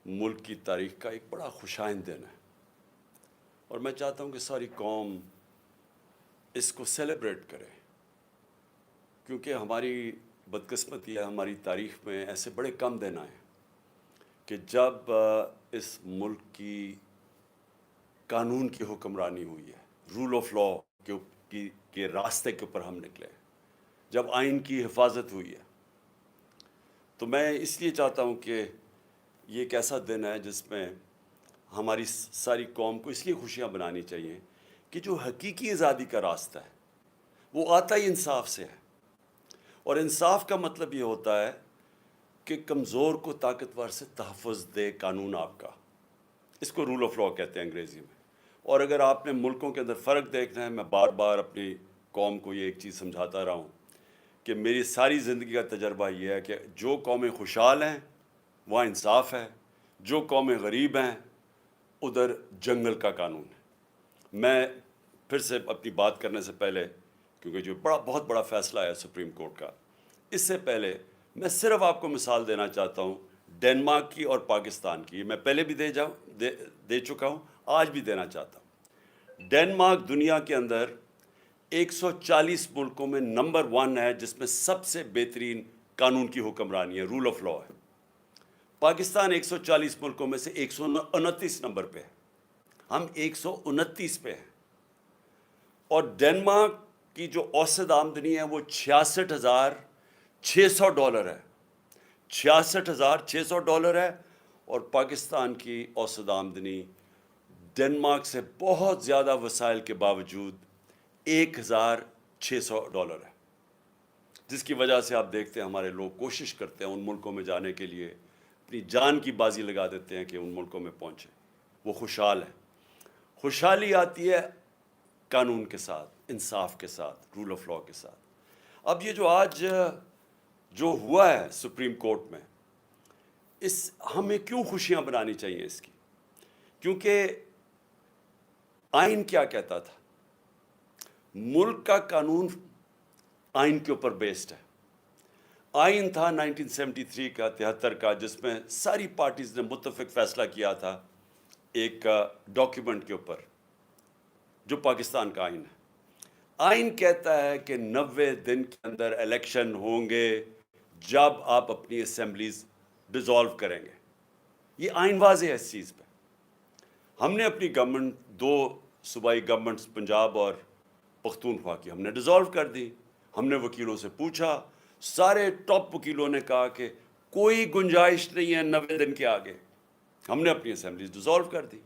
ملک کی تاریخ کا ایک بڑا خوشائند دن ہے، اور میں چاہتا ہوں کہ ساری قوم اس کو سیلیبریٹ کرے، کیونکہ ہماری بدقسمتی ہے، ہماری تاریخ میں ایسے بڑے کم دن آئے کہ جب اس ملک کی قانون کی حکمرانی ہوئی ہے، رول آف لا کے راستے کے اوپر ہم نکلے، جب آئین کی حفاظت ہوئی ہے۔ تو میں اس لیے چاہتا ہوں کہ یہ ایک ایسا دن ہے جس میں ہماری ساری قوم کو اس لیے خوشیاں بنانی چاہیے کہ جو حقیقی آزادی کا راستہ ہے وہ آتا ہی انصاف سے ہے، اور انصاف کا مطلب یہ ہوتا ہے کہ کمزور کو طاقتور سے تحفظ دے قانون آپ کا۔ اس کو رول آف لا کہتے ہیں انگریزی میں۔ اور اگر آپ نے ملکوں کے اندر فرق دیکھنا ہے، میں بار بار اپنی قوم کو یہ ایک چیز سمجھاتا رہا ہوں کہ میری ساری زندگی کا تجربہ یہ ہے کہ جو قومیں خوشحال ہیں وہاں انصاف ہے، جو قومیں غریب ہیں ادھر جنگل کا قانون ہے۔ میں پھر سے اپنی بات کرنے سے پہلے، کیونکہ جو بہت بڑا فیصلہ ہے سپریم کورٹ کا، اس سے پہلے میں صرف آپ کو مثال دینا چاہتا ہوں ڈنمارک کی اور پاکستان کی۔ میں پہلے بھی دے چکا ہوں، آج بھی دینا چاہتا ہوں۔ ڈنمارک دنیا کے اندر 140 ملکوں میں نمبر 1 ہے جس میں سب سے بہترین قانون کی حکمرانی ہے، رول آف لا ہے۔ پاکستان 140 ملکوں میں سے 129 نمبر پہ ہے، ہم 129 پہ ہیں۔ اور ڈنمارک کی جو اوسط آمدنی ہے وہ $66,600 ہے، $66,600 ہے، اور پاکستان کی اوسط آمدنی ڈنمارک سے بہت زیادہ وسائل کے باوجود $1,600 ہے، جس کی وجہ سے آپ دیکھتے ہیں ہمارے لوگ کوشش کرتے ہیں ان ملکوں میں جانے کے لیے، اپنی جان کی بازی لگا دیتے ہیں کہ ان ملکوں میں پہنچیں، وہ خوشحال ہیں۔ خوشحالی آتی ہے قانون کے ساتھ، انصاف کے ساتھ، رول آف لا کے ساتھ۔ اب یہ جو آج جو ہوا ہے سپریم کورٹ میں، ہمیں کیوں خوشیاں بنانی چاہیے اس کی؟ کیونکہ آئین کیا کہتا تھا؟ ملک کا قانون آئین کے اوپر بیسڈ ہے۔ آئین تھا 1973 کا، 73 کا، جس میں ساری پارٹیز نے متفق فیصلہ کیا تھا ایک ڈاکیومنٹ کے اوپر جو پاکستان کا آئین ہے۔ آئین کہتا ہے کہ 90 دن کے اندر الیکشن ہوں گے جب آپ اپنی اسمبلیز ڈیزالو کریں گے۔ یہ آئین واضح ہے اس چیز پہ۔ ہم نے اپنی گورنمنٹ، 2 صوبائی گورنمنٹس پنجاب اور پختونخوا کی ہم نے ڈیزالو کر دی۔ ہم نے وکیلوں سے پوچھا، سارے ٹاپ وکیلوں نے کہا کہ کوئی گنجائش نہیں ہے 90 دن کے آگے۔ ہم نے اپنی اسمبلیز ڈیزالو کر دی۔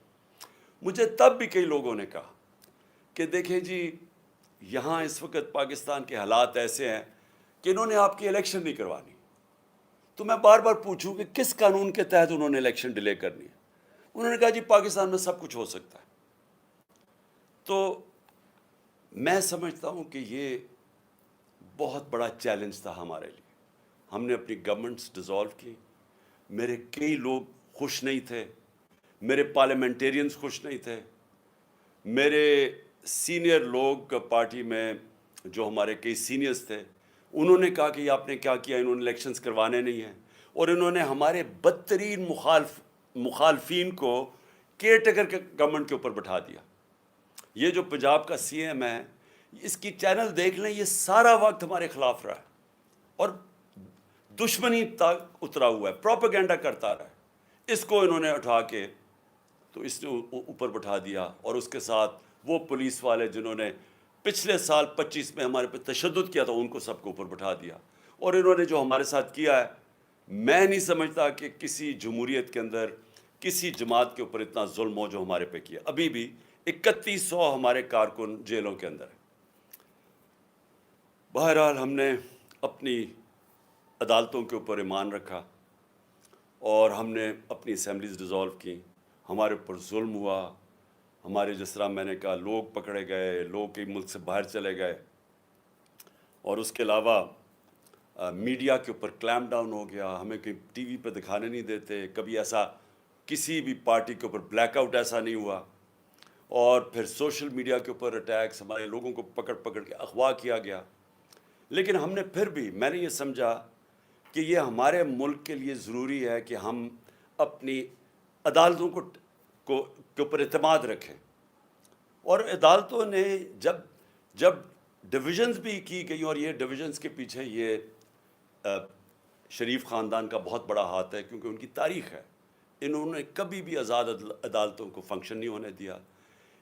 مجھے تب بھی کئی لوگوں نے کہا کہ دیکھیں جی، یہاں اس وقت پاکستان کے حالات ایسے ہیں کہ انہوں نے آپ کی الیکشن نہیں کروانی۔ تو میں بار بار پوچھوں کہ کس قانون کے تحت انہوں نے الیکشن ڈیلے کرنی ہے؟ انہوں نے کہا جی پاکستان میں سب کچھ ہو سکتا ہے۔ تو میں سمجھتا ہوں کہ یہ بہت بڑا چیلنج تھا ہمارے لیے۔ ہم نے اپنی گورنمنٹس ڈیزالو کی۔ میرے کئی لوگ خوش نہیں تھے، میرے پارلیمنٹیرینز خوش نہیں تھے، میرے سینئر لوگ پارٹی میں جو ہمارے کئی سینئرز تھے انہوں نے کہا کہ یہ آپ نے کیا کیا، انہوں نے الیکشنز کروانے نہیں ہیں، اور انہوں نے ہمارے بدترین مخالفین کو کیئر ٹیکر کے گورنمنٹ کے اوپر بٹھا دیا۔ یہ جو پنجاب کا سی ایم ہے، اس کی چینل دیکھ لیں، یہ سارا وقت ہمارے خلاف رہا ہے اور دشمنی تک اترا ہوا ہے، پروپیگنڈا کرتا رہا ہے۔ اس کو انہوں نے اٹھا کے تو اس نے اوپر بٹھا دیا، اور اس کے ساتھ وہ پولیس والے جنہوں نے پچھلے سال 25 میں ہمارے پہ تشدد کیا تھا ان کو سب کو اوپر بٹھا دیا۔ اور انہوں نے جو ہمارے ساتھ کیا ہے، میں نہیں سمجھتا کہ کسی جمہوریت کے اندر کسی جماعت کے اوپر اتنا ظلم ہو جو ہمارے پہ کیا۔ ابھی بھی 3100 ہمارے کارکن جیلوں کے اندر ہیں۔ بہرحال ہم نے اپنی عدالتوں کے اوپر ایمان رکھا اور ہم نے اپنی اسمبلیز ڈیزالو کی۔ ہمارے اوپر ظلم ہوا، ہمارے جس طرح میں نے کہا لوگ پکڑے گئے، لوگ کئی ملک سے باہر چلے گئے، اور اس کے علاوہ میڈیا کے اوپر کلیمپ ڈاؤن ہو گیا۔ ہمیں کہیں ٹی وی پہ دکھانے نہیں دیتے، کبھی ایسا کسی بھی پارٹی کے اوپر بلیک آؤٹ ایسا نہیں ہوا، اور پھر سوشل میڈیا کے اوپر اٹیکس، ہمارے لوگوں کو پکڑ پکڑ کے اغوا کیا گیا۔ لیکن ہم نے پھر بھی، میں نے یہ سمجھا کہ یہ ہمارے ملک کے لیے ضروری ہے کہ ہم اپنی عدالتوں کے اوپر اعتماد رکھیں. اور عدالتوں نے جب ڈویژنز بھی کی گئی، اور یہ ڈویژنز کے پیچھے یہ شریف خاندان کا بہت بڑا ہاتھ ہے، کیونکہ ان کی تاریخ ہے. انہوں نے کبھی بھی آزاد عدالتوں کو فنکشن نہیں ہونے دیا.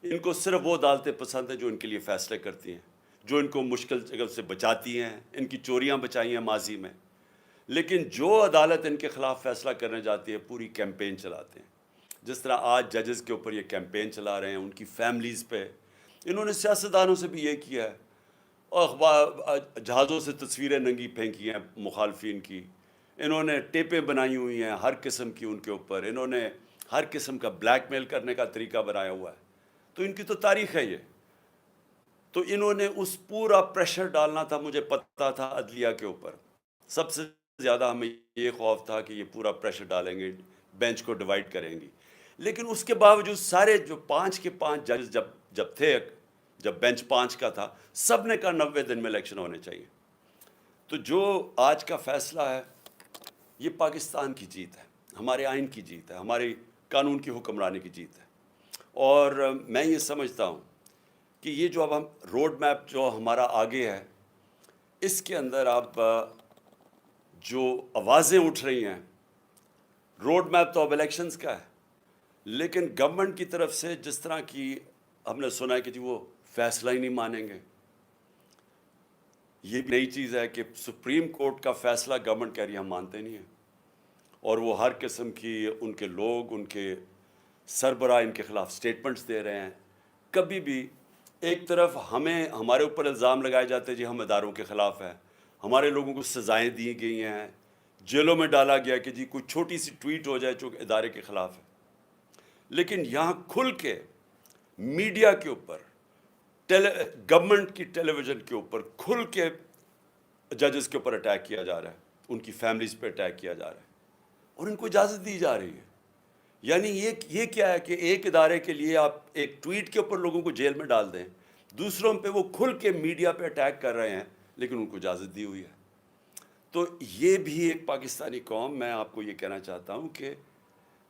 ان کو صرف وہ عدالتیں پسند ہیں جو ان کے لیے فیصلے کرتی ہیں، جو ان کو مشکل جگہ سے بچاتی ہیں. ان کی چوریاں بچائی ہیں ماضی میں، لیکن جو عدالت ان کے خلاف فیصلہ کرنے جاتی ہے پوری کیمپین چلاتے ہیں. جس طرح آج ججز کے اوپر یہ کیمپین چلا رہے ہیں، ان کی فیملیز پہ. انہوں نے سیاستدانوں سے بھی یہ کیا ہے، اور جہازوں سے تصویریں ننگی پھینکی ہیں مخالفین کی. انہوں نے ٹیپیں بنائی ہوئی ہیں ہر قسم کی ان کے اوپر. انہوں نے ہر قسم کا بلیک میل کرنے کا طریقہ بنایا ہوا ہے. تو ان کی تو تاریخ ہے یہ. تو انہوں نے اس پورا پریشر ڈالنا تھا، مجھے پتہ تھا عدلیہ کے اوپر. سب سے زیادہ ہمیں یہ خوف تھا کہ یہ پورا پریشر ڈالیں گے، بینچ کو ڈیوائیڈ کریں گی. لیکن اس کے باوجود سارے جو 5 کے 5 ججز جب تھے، جب بینچ 5 کا تھا، سب نے کہا 90 دن میں الیکشن ہونے چاہیے. تو جو آج کا فیصلہ ہے یہ پاکستان کی جیت ہے، ہمارے آئین کی جیت ہے، ہماری قانون کی حکمرانی کی جیت ہے. اور میں یہ سمجھتا ہوں کہ یہ جو اب ہم روڈ میپ جو ہمارا آگے ہے، اس کے اندر آپ جو آوازیں اٹھ رہی ہیں، روڈ میپ تو اب الیکشنز کا ہے، لیکن گورنمنٹ کی طرف سے جس طرح کی ہم نے سنا ہے کہ جی وہ فیصلہ ہی نہیں مانیں گے. یہ بھی نئی چیز ہے کہ سپریم کورٹ کا فیصلہ گورنمنٹ کہہ رہی ہے ہم مانتے نہیں ہیں. اور وہ ہر قسم کی ان کے لوگ، ان کے سربراہ ان کے خلاف سٹیٹمنٹس دے رہے ہیں. کبھی بھی ایک طرف ہمارے اوپر الزام لگائے جاتے ہیں جی ہم اداروں کے خلاف ہیں، ہمارے لوگوں کو سزائیں دی گئی ہیں، جیلوں میں ڈالا گیا کہ جی کوئی چھوٹی سی ٹویٹ ہو جائے جو ادارے کے خلاف ہے. لیکن یہاں کھل کے میڈیا کے اوپر، گورنمنٹ کی ٹیلی ویژن کے اوپر کھل کے ججز کے اوپر اٹیک کیا جا رہا ہے، ان کی فیملیز پہ اٹیک کیا جا رہا ہے، اور ان کو اجازت دی جا رہی ہے. یعنی یہ کیا ہے کہ ایک ادارے کے لیے آپ ایک ٹویٹ کے اوپر لوگوں کو جیل میں ڈال دیں، دوسروں پہ وہ کھل کے میڈیا پہ اٹیک کر رہے ہیں، لیکن ان کو اجازت دی ہوئی ہے. تو یہ بھی ایک پاکستانی قوم، میں آپ کو یہ کہنا چاہتا ہوں کہ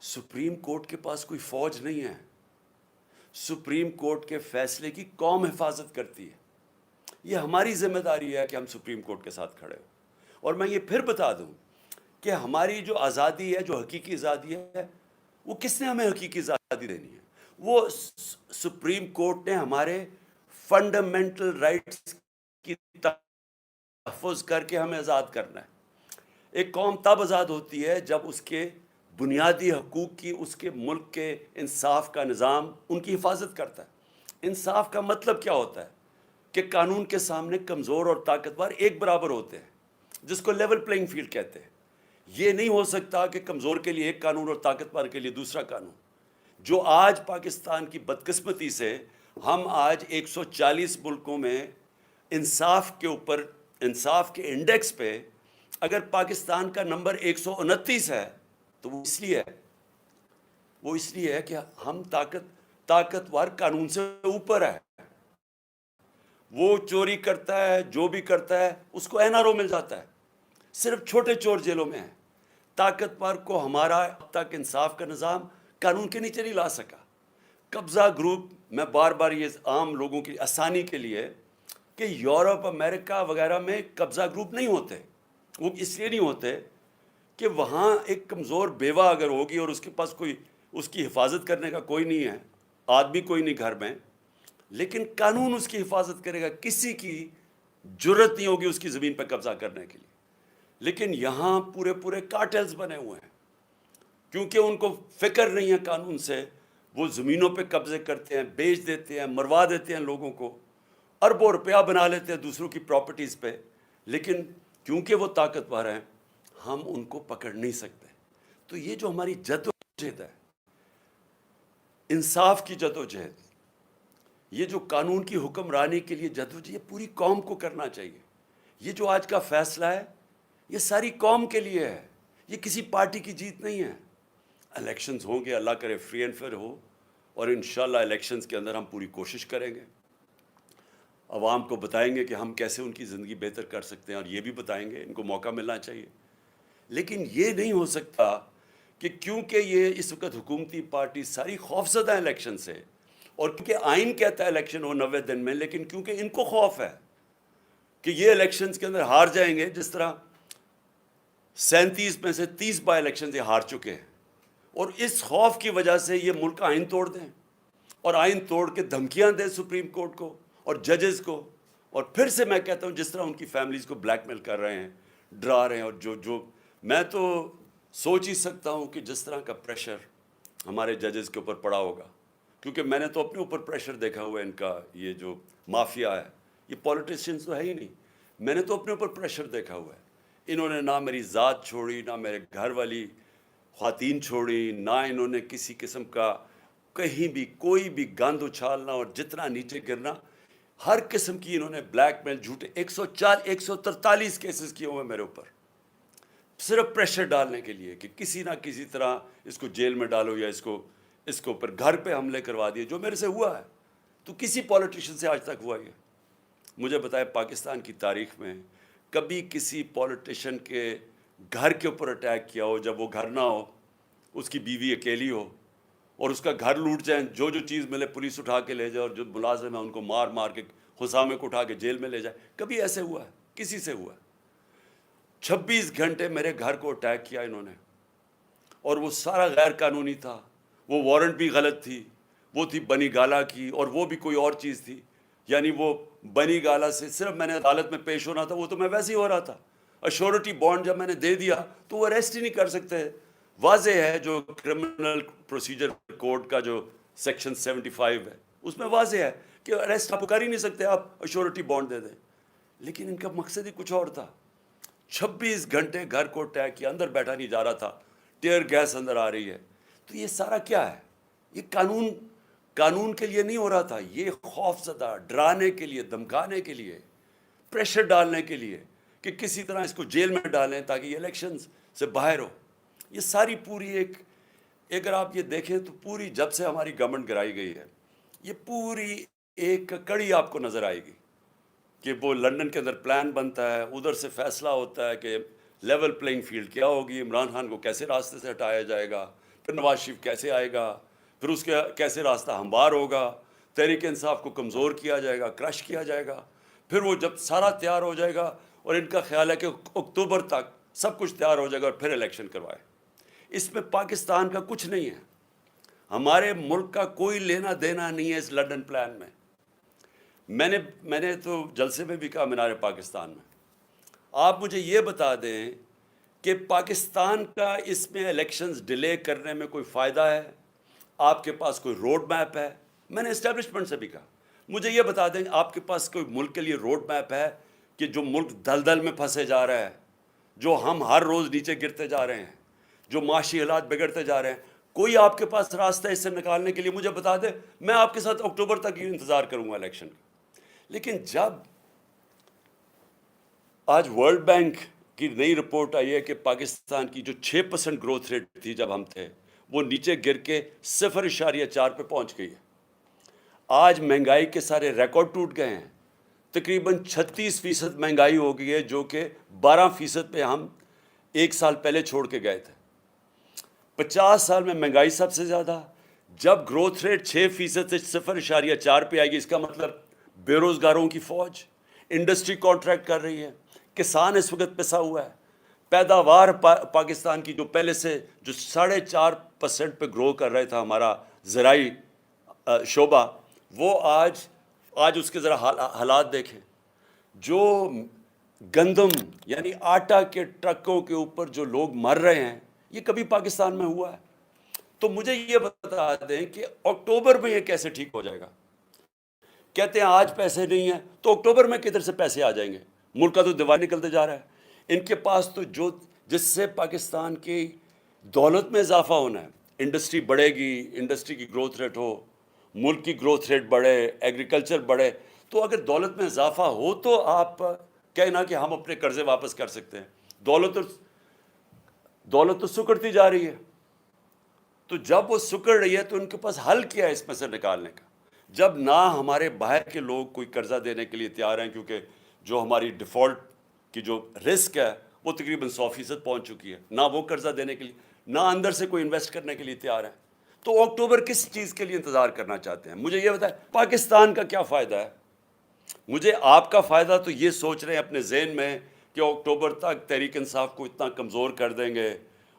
سپریم کورٹ کے پاس کوئی فوج نہیں ہے. سپریم کورٹ کے فیصلے کی قوم حفاظت کرتی ہے. یہ ہماری ذمہ داری ہے کہ ہم سپریم کورٹ کے ساتھ کھڑے ہوں. اور میں یہ پھر بتا دوں کہ ہماری جو آزادی ہے، جو حقیقی آزادی ہے، وہ کس نے ہمیں حقیقی آزادی دینی ہے؟ وہ سپریم کورٹ نے ہمارے فنڈامنٹل رائٹس کی تحفظ کر کے ہمیں آزاد کرنا ہے. ایک قوم تب آزاد ہوتی ہے جب اس کے بنیادی حقوق کی، اس کے ملک کے انصاف کا نظام ان کی حفاظت کرتا ہے. انصاف کا مطلب کیا ہوتا ہے؟ کہ قانون کے سامنے کمزور اور طاقتور ایک برابر ہوتے ہیں، جس کو لیول پلینگ فیلڈ کہتے ہیں. یہ نہیں ہو سکتا کہ کمزور کے لیے ایک قانون اور طاقتور کے لیے دوسرا قانون. جو آج پاکستان کی بدقسمتی سے ہم آج 140 ملکوں میں انصاف کے اوپر، انصاف کے انڈیکس پہ اگر پاکستان کا نمبر 129 ہے تو وہ اس لیے ہے کہ ہم طاقتور قانون سے اوپر ہے. وہ چوری کرتا ہے، جو بھی کرتا ہے اس کو این آر او مل جاتا ہے. صرف چھوٹے چور جیلوں میں ہیں. طاقتور کو ہمارا اب تک انصاف کا نظام قانون کے نیچے نہیں لا سکا. قبضہ گروپ، میں بار بار یہ عام لوگوں کی آسانی کے لیے کہ یورپ، امریکہ وغیرہ میں قبضہ گروپ نہیں ہوتے. وہ اس لیے نہیں ہوتے کہ وہاں ایک کمزور بیوہ اگر ہوگی اور اس کے پاس کوئی اس کی حفاظت کرنے کا کوئی نہیں ہے، آدمی کوئی نہیں گھر میں، لیکن قانون اس کی حفاظت کرے گا. کسی کی جرت نہیں ہوگی اس کی زمین پہ قبضہ کرنے کے لیے. لیکن یہاں پورے کارٹلز بنے ہوئے ہیں، کیونکہ ان کو فکر نہیں ہے قانون سے. وہ زمینوں پہ قبضے کرتے ہیں، بیچ دیتے ہیں، مروا دیتے ہیں لوگوں کو، اربوں روپیہ بنا لیتے ہیں دوسروں کی پراپرٹیز پہ. لیکن کیونکہ وہ طاقتور ہیں ہم ان کو پکڑ نہیں سکتے. تو یہ جو ہماری جدوجہد ہے، انصاف کی جدوجہد، یہ جو قانون کی حکمرانی کے لیے جدوجہد، یہ پوری قوم کو کرنا چاہیے. یہ جو آج کا فیصلہ ہے یہ ساری قوم کے لیے ہے، یہ کسی پارٹی کی جیت نہیں ہے. الیکشنز ہوں گے، اللہ کرے فری اینڈ فیئر ہو، اور انشاءاللہ الیکشنز کے اندر ہم پوری کوشش کریں گے، عوام کو بتائیں گے کہ ہم کیسے ان کی زندگی بہتر کر سکتے ہیں، اور یہ بھی بتائیں گے ان کو موقع ملنا چاہیے. لیکن یہ نہیں ہو سکتا کہ کیونکہ یہ اس وقت حکومتی پارٹی ساری خوفزدہ الیکشن سے، اور کیونکہ آئین کہتا ہے الیکشن ہو 90 دن میں، لیکن کیونکہ ان کو خوف ہے کہ یہ الیکشنز کے اندر ہار جائیں گے، جس طرح 37 میں سے 30 بائی الیکشنز یہ ہار چکے ہیں، اور اس خوف کی وجہ سے یہ ملک کا آئین توڑ دیں اور آئین توڑ کے دھمکیاں دیں سپریم کورٹ کو اور ججز کو، اور پھر سے میں کہتا ہوں جس طرح ان کی فیملیز کو بلیک میل کر رہے ہیں، ڈرا رہے ہیں، اور جو میں تو سوچ ہی سکتا ہوں کہ جس طرح کا پریشر ہمارے ججز کے اوپر پڑا ہوگا، کیونکہ میں نے تو اپنے اوپر پریشر دیکھا ہوا ہے، ان کا یہ جو مافیا ہے، یہ پولیٹیشینز تو ہے ہی نہیں، میں نے تو اپنے اوپر پریشر دیکھا ہوا ہے۔ انہوں نے نہ میری ذات چھوڑی، نہ میرے گھر والی خواتین چھوڑی، نہ انہوں نے کسی قسم کا کہیں بھی کوئی بھی گند اچھالنا اور جتنا نیچے گرنا، ہر قسم کی انہوں نے بلیک میل، جھوٹے 143 کیسز کیے ہوئے میرے اوپر، صرف پریشر ڈالنے کے لیے کہ کسی نہ کسی طرح اس کو جیل میں ڈالو یا اس کو اوپر گھر پہ حملے کروا دیے، جو میرے سے ہوا ہے۔ تو کسی پولیٹیشین سے آج تک ہوا یہ؟ مجھے بتائے پاکستان کی تاریخ میں کبھی کسی پولیٹیشین کے گھر کے اوپر اٹیک کیا ہو جب وہ گھر نہ ہو، اس کی بیوی اکیلی ہو، اور اس کا گھر لوٹ جائیں، جو چیز ملے پولیس اٹھا کے لے جائے، اور جو ملازم ہیں ان کو مار مار کے حسامے کو اٹھا کے جیل میں لے جائے؟ کبھی ایسے ہوا ہے؟ کسی سے ہوا ہے؟ 26 گھنٹے میرے گھر کو اٹیک کیا انہوں نے، اور وہ سارا غیر قانونی تھا، وہ وارنٹ بھی غلط تھی، وہ تھی بنی گالا کی، اور وہ بھی کوئی اور چیز تھی، یعنی وہ بنی گالا سے صرف میں نے عدالت میں پیش ہونا تھا، وہ تو میں ویسے ہی ہو رہا تھا۔ ایشورٹی بانڈ جب میں نے دے دیا تو وہ اریسٹ ہی نہیں کر سکتے۔ واضح ہے جو کرمنل پروسیجر کوڈ کا جو سیکشن 75 ہے، اس میں واضح ہے کہ اریسٹ آپ کر ہی نہیں سکتے، آپ ایشورٹی بانڈ دے دیں، لیکن ان کا مقصد ہی کچھ اور تھا۔ 26 گھنٹے گھر کو اٹیک کیا، اندر بیٹھا نہیں جا رہا تھا، ٹیئر گیس اندر آ رہی ہے۔ تو یہ سارا کیا ہے؟ یہ قانون کے لیے نہیں ہو رہا تھا، یہ خوف زدہ، ڈرانے کے لیے، دھمکانے کے لیے، پریشر ڈالنے کے لیے کہ کسی طرح اس کو جیل میں ڈالیں تاکہ یہ الیکشنز سے باہر ہو۔ یہ ساری پوری اگر آپ یہ دیکھیں تو پوری جب سے ہماری گورنمنٹ گرائی گئی ہے، یہ پوری ایک کڑی آپ کو نظر آئے گی کہ وہ لنڈن کے اندر پلان بنتا ہے، ادھر سے فیصلہ ہوتا ہے کہ لیول پلینگ فیلڈ کیا ہوگی، عمران خان کو کیسے راستے سے ہٹایا جائے گا، پھر نواز شریف کیسے آئے گا، پھر اس کے کیسے راستہ ہموار ہوگا، تحریک انصاف کو کمزور کیا جائے گا، کرش کیا جائے گا، پھر وہ جب سارا تیار ہو جائے گا، اور ان کا خیال ہے کہ اکتوبر تک سب کچھ تیار ہو جائے گا اور پھر الیکشن کروائے۔ اس میں پاکستان کا کچھ نہیں ہے، ہمارے ملک کا کوئی لینا دینا نہیں ہے اس لنڈن پلان میں۔ میں نے تو جلسے میں بھی کہا مینار پاکستان میں، آپ مجھے یہ بتا دیں کہ پاکستان کا اس میں الیکشنز ڈیلے کرنے میں کوئی فائدہ ہے؟ آپ کے پاس کوئی روڈ میپ ہے؟ میں نے اسٹیبلشمنٹ سے بھی کہا، مجھے یہ بتا دیں آپ کے پاس کوئی ملک کے لیے روڈ میپ ہے کہ جو ملک دلدل میں پھنسے جا رہا ہے، جو ہم ہر روز نیچے گرتے جا رہے ہیں، جو معاشی حالات بگڑتے جا رہے ہیں، کوئی آپ کے پاس راستہ اس سے نکالنے کے لیے مجھے بتا دے، میں آپ کے ساتھ اکتوبر تک ہی انتظار کروں گا الیکشن کا۔ لیکن جب آج ورلڈ بینک کی نئی رپورٹ آئی ہے کہ پاکستان کی جو 6% گروتھ ریٹ تھی جب ہم تھے، وہ نیچے گر کے 0.4 پہ پہنچ گئی ہے۔ آج مہنگائی کے سارے ریکارڈ ٹوٹ گئے ہیں، تقریباً 36% مہنگائی ہو گئی ہے، جو کہ 12% پہ ہم 1 سال پہلے چھوڑ کے گئے تھے۔ 50 سال میں مہنگائی سب سے زیادہ۔ جب گروتھ ریٹ 6% سے 0.4 پہ آئے گی، اس کا مطلب بے روزگاروں کی فوج، انڈسٹری کانٹریکٹ کر رہی ہے، کسان اس وقت پسا ہوا ہے، پیداوار پاکستان کی جو پہلے سے جو 4.5% پہ گرو کر رہا تھا ہمارا زرعی شعبہ، وہ آج اس کے ذرا حالات دیکھیں۔ جو گندم یعنی آٹا کے ٹرکوں کے اوپر جو لوگ مر رہے ہیں، یہ کبھی پاکستان میں ہوا ہے؟ تو مجھے یہ بتا دیں کہ اکتوبر میں یہ کیسے ٹھیک ہو جائے گا؟ کہتے ہیں آج پیسے نہیں ہیں، تو اکتوبر میں کدھر سے پیسے آ جائیں گے؟ ملک کا تو دیوار نکلتے جا رہا ہے۔ ان کے پاس تو جس سے پاکستان کی دولت میں اضافہ ہونا ہے، انڈسٹری بڑھے گی، انڈسٹری کی گروتھ ریٹ ہو، ملک کی گروتھ ریٹ بڑھے، ایگریکلچر بڑھے، تو اگر دولت میں اضافہ ہو تو آپ کہنا کہ ہم اپنے قرضے واپس کر سکتے ہیں۔ دولت تو سکڑتی جا رہی ہے، تو جب وہ سکڑ رہی ہے تو ان کے پاس حل کیا ہے اس میں سے نکالنے کا؟ جب نہ ہمارے باہر کے لوگ کوئی قرضہ دینے کے لیے تیار ہیں، کیونکہ جو ہماری ڈیفالٹ کی جو رسک ہے وہ تقریباً 100% پہنچ چکی ہے، نہ وہ قرضہ دینے کے لیے، نہ اندر سے کوئی انویسٹ کرنے کے لیے تیار ہے. تو اکتوبر کس چیز کے لیے انتظار کرنا چاہتے ہیں؟ مجھے یہ بتائیں, پاکستان کا کیا فائدہ ہے؟ مجھے آپ کا فائدہ تو یہ سوچ رہے ہیں اپنے ذہن میں کہ اکتوبر تک تحریک انصاف کو اتنا کمزور کر دیں گے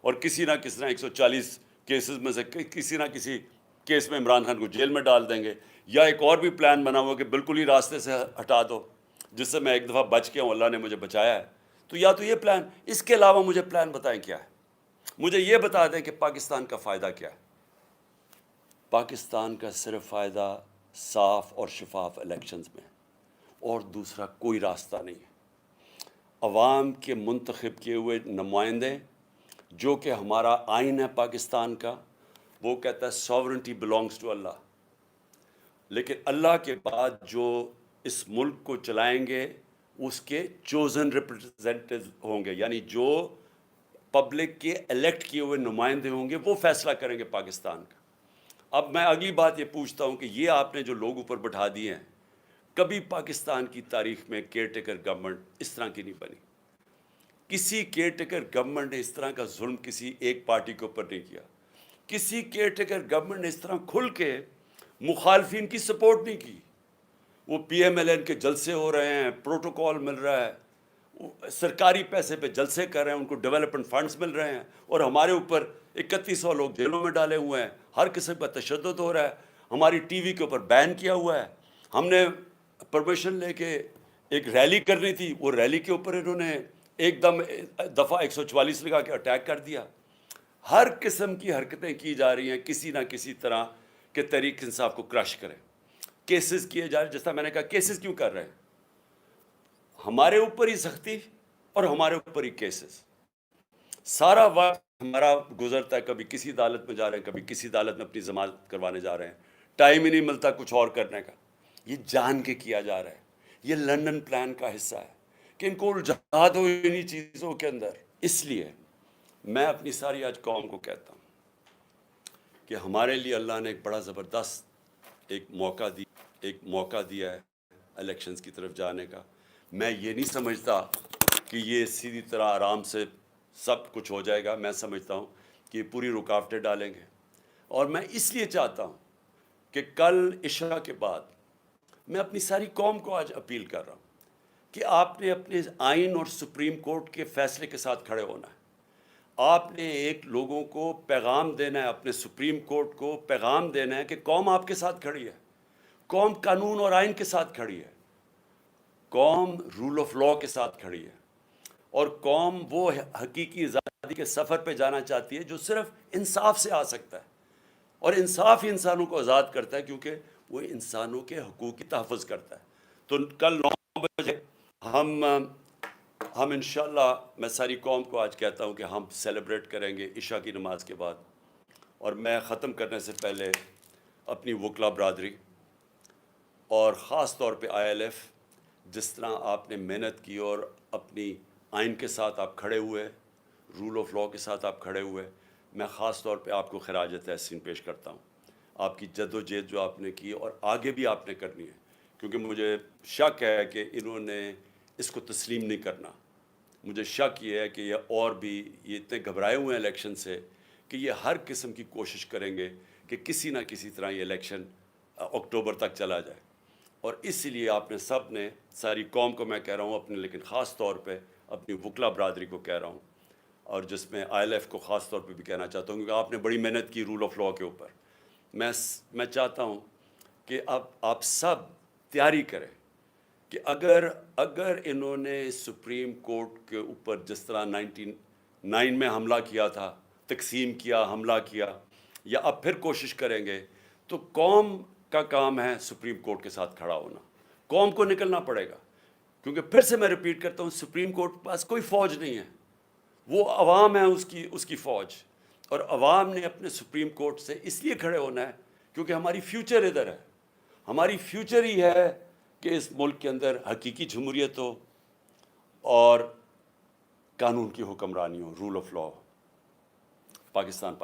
اور کسی نہ کسی 140 کیسز میں سے کسی نہ کسی کیس میں عمران خان کو جیل میں ڈال دیں گے, یا ایک اور بھی پلان بنا ہوا کہ بالکل ہی راستے سے ہٹا دو, جس سے میں ایک دفعہ بچ گیا ہوں, اللہ نے مجھے بچایا ہے. تو یا تو یہ پلان, اس کے علاوہ مجھے پلان بتائیں کیا ہے. مجھے یہ بتا دیں کہ پاکستان کا فائدہ کیا ہے. پاکستان کا صرف فائدہ صاف اور شفاف الیکشنز میں, اور دوسرا کوئی راستہ نہیں ہے. عوام کے منتخب کیے ہوئے نمائندے, جو کہ ہمارا آئین ہے پاکستان کا, وہ کہتا ہے ساورنٹی بلانگس ٹو اللہ, لیکن اللہ کے بعد جو اس ملک کو چلائیں گے اس کے چوزن ریپرزینٹیو ہوں گے, یعنی جو پبلک کے الیکٹ کیے ہوئے نمائندے ہوں گے, وہ فیصلہ کریں گے پاکستان کا. اب میں اگلی بات یہ پوچھتا ہوں کہ یہ آپ نے جو لوگ اوپر بٹھا دیے ہیں, کبھی پاکستان کی تاریخ میں کیئر ٹیکر گورنمنٹ اس طرح کی نہیں بنی. کسی کیئر ٹیکر گورنمنٹ نے اس طرح کا ظلم کسی ایک پارٹی کے اوپر نہیں کیا. کسی کیئر ٹیکر گورنمنٹ نے اس طرح کھل کے مخالفین کی سپورٹ نہیں کی. وہ پی ایم ایل این کے جلسے ہو رہے ہیں, پروٹوکول مل رہا ہے, سرکاری پیسے پہ جلسے کر رہے ہیں, ان کو ڈیولپمنٹ فنڈز مل رہے ہیں, اور ہمارے اوپر 3100 لوگ جیلوں میں ڈالے ہوئے ہیں, ہر قسم کا تشدد ہو رہا ہے, ہماری ٹی وی کے اوپر بین کیا ہوا ہے. ہم نے پرمیشن لے کے ایک ریلی کرنی تھی, وہ ریلی کے اوپر انہوں نے ایک دم دفعہ 144 لگا کے اٹیک کر دیا. ہر قسم کی حرکتیں کی جا رہی ہیں کسی نہ کسی طرح کہ تحریک انصاف کو کرش کریں. کیسز کیے جا رہے ہیں, جیسا میں نے کہا کیسز کیوں کر رہے ہیں؟ ہمارے اوپر ہی سختی اور ہمارے اوپر ہی کیسز. سارا وقت ہمارا گزرتا ہے, کبھی کسی عدالت میں جا رہے ہیں, کبھی کسی عدالت میں اپنی ضمانت کروانے جا رہے ہیں, ٹائم ہی نہیں ملتا کچھ اور کرنے کا. یہ جان کے کیا جا رہا ہے, یہ لندن پلان کا حصہ ہے کہ ان کو الجھا دو انہی چیزوں کے اندر. اس لیے میں اپنی ساری آج قوم کو کہتا ہوں کہ ہمارے لیے اللہ نے ایک بڑا زبردست ایک موقع دیا ہے الیکشنز کی طرف جانے کا. میں یہ نہیں سمجھتا کہ یہ سیدھی طرح آرام سے سب کچھ ہو جائے گا. میں سمجھتا ہوں کہ یہ پوری رکاوٹیں ڈالیں گے, اور میں اس لیے چاہتا ہوں کہ کل عشاء کے بعد میں اپنی ساری قوم کو آج اپیل کر رہا ہوں کہ آپ نے اپنے آئین اور سپریم کورٹ کے فیصلے کے ساتھ کھڑے ہونا ہے. آپ نے ایک لوگوں کو پیغام دینا ہے, اپنے سپریم کورٹ کو پیغام دینا ہے کہ قوم آپ کے ساتھ کھڑی ہے, قوم قانون اور آئین کے ساتھ کھڑی ہے, قوم رول آف لاء کے ساتھ کھڑی ہے, اور قوم وہ حقیقی آزادی کے سفر پہ جانا چاہتی ہے جو صرف انصاف سے آ سکتا ہے. اور انصاف ہی انسانوں کو آزاد کرتا ہے, کیونکہ وہ انسانوں کے حقوق کی تحفظ کرتا ہے. تو کل 9 بجے ہم انشاءاللہ, میں ساری قوم کو آج کہتا ہوں کہ ہم سیلیبریٹ کریں گے عشاء کی نماز کے بعد. اور میں ختم کرنے سے پہلے اپنی وکلا برادری اور خاص طور پہ آئی ایل ایف, جس طرح آپ نے محنت کی اور اپنی آئین کے ساتھ آپ کھڑے ہوئے, رول آف لاء کے ساتھ آپ کھڑے ہوئے, میں خاص طور پہ آپ کو خراج تحسین پیش کرتا ہوں. آپ کی جد و جہد جو آپ نے کی اور آگے بھی آپ نے کرنی ہے, کیونکہ مجھے شک ہے کہ انہوں نے اس کو تسلیم نہیں کرنا. مجھے شک یہ ہے کہ یہ اور بھی یہ اتنے گھبرائے ہوئے ہیں الیکشن سے کہ یہ ہر قسم کی کوشش کریں گے کہ کسی نہ کسی طرح یہ الیکشن اکتوبر تک چلا جائے. اور اس لیے آپ نے سب نے, ساری قوم کو میں کہہ رہا ہوں اپنے, لیکن خاص طور پہ اپنی وکلا برادری کو کہہ رہا ہوں, اور جس میں آئی ایل ایف کو خاص طور پہ بھی کہنا چاہتا ہوں, کیونکہ آپ نے بڑی محنت کی رول آف لاء کے اوپر. میں چاہتا ہوں کہ اب آپ سب تیاری کریں کہ اگر انہوں نے سپریم کورٹ کے اوپر جس طرح 99 میں حملہ کیا تھا, تقسیم کیا, حملہ کیا, یا اب پھر کوشش کریں گے, تو قوم کا کام ہے سپریم کورٹ کے ساتھ کھڑا ہونا. قوم کو نکلنا پڑے گا, کیونکہ پھر سے میں ریپیٹ کرتا ہوں, سپریم کورٹ کے پاس کوئی فوج نہیں ہے, وہ عوام ہے اس کی فوج. اور عوام نے اپنے سپریم کورٹ سے اس لیے کھڑے ہونا ہے کیونکہ ہماری فیوچر ادھر ہے. ہماری فیوچر ہی ہے کہ اس ملک کے اندر حقیقی جمہوریت ہو اور قانون کی حکمرانی ہو, رول آف لاء. پاکستان